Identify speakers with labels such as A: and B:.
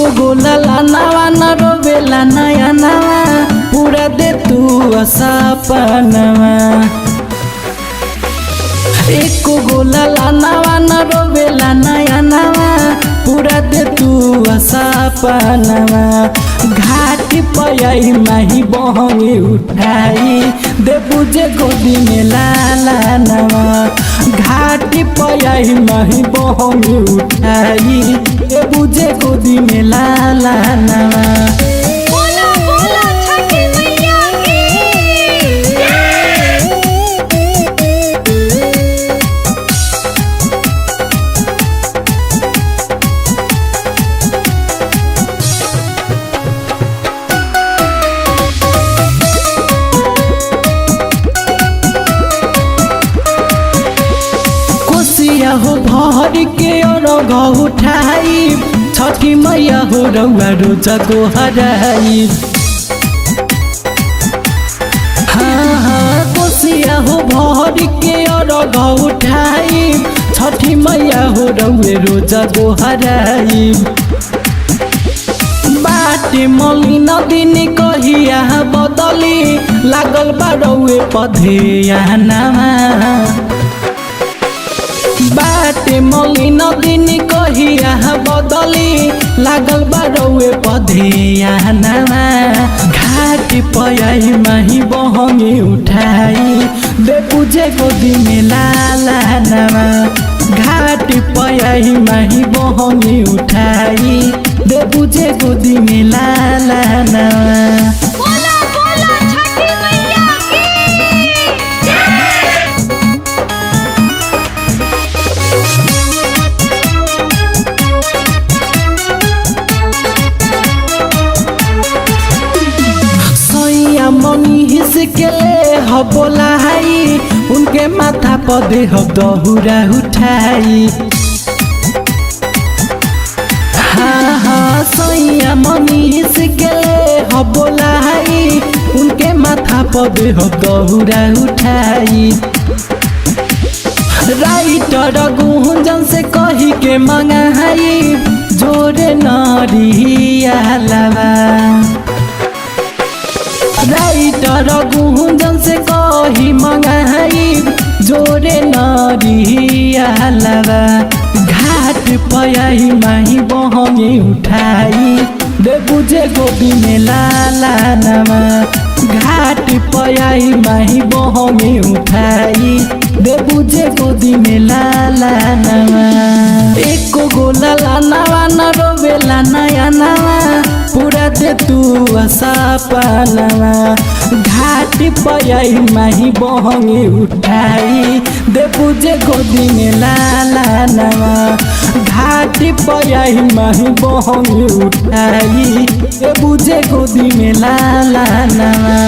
A: एको गोला लानावा न रोवेला नया नवा पूरा दे तू सपनवा। एको गोला लानावा न रोवेला नया नवा पूरा दे तू सपनवा। घाट पयाई माही बहंगी उठाई दे बुझे गोदी में लाला नवा। घाट पयाई माही बहंगी उठाई दे बुझे गोदी में लाला नवा। हो भर के और उठाई छठी मैया हो रउआ रोजा को हराई। हाँ हाँ कोसिया हो भर के और उठाई छठी मैया हो रउए रोजा को हराई। बाटे मलिन दिन कहिया बदली लागल बारउए पधे नामा। बाटे मलिन दिन कहिया बदली लागल बारउए पधे नामा। घाट पयाई माही बहंगी उठाई दे बुझे गोदी में लाला नवा। घाट पयाई माही बहंगी उठाई दे बुझे गोदी में लाला नवा। मम्मी हिसके ले बोलाई उनके माथा पर दे दहुरा उठाई। हाँ हाँ सैया मम्मी हिसके ले बोलाई उनके माथा पर दे दहुरा उठाई। राइटर गुंजन से कही के मंगाई जोरे नरिया लवा। राइटर गुंजन से कही मंगाई जोरे नरिया लवा। घाट पयाई माही बहंगी उठाई दे बुझे गोदी में लाला नवा। घाट पयाई माही बहंगी उठाई दे बुझे गोदी में लाला नवा। एको गोला लानावा न रोवेला नया नवा पूरा दे तू सपनवा। घाट पयाई माही बहंगी उठाई दे बुझे गोदी में लाला नवा। घाट पयाई माही बहंगी उठाई दे बुझे गोदी में लाला नवा।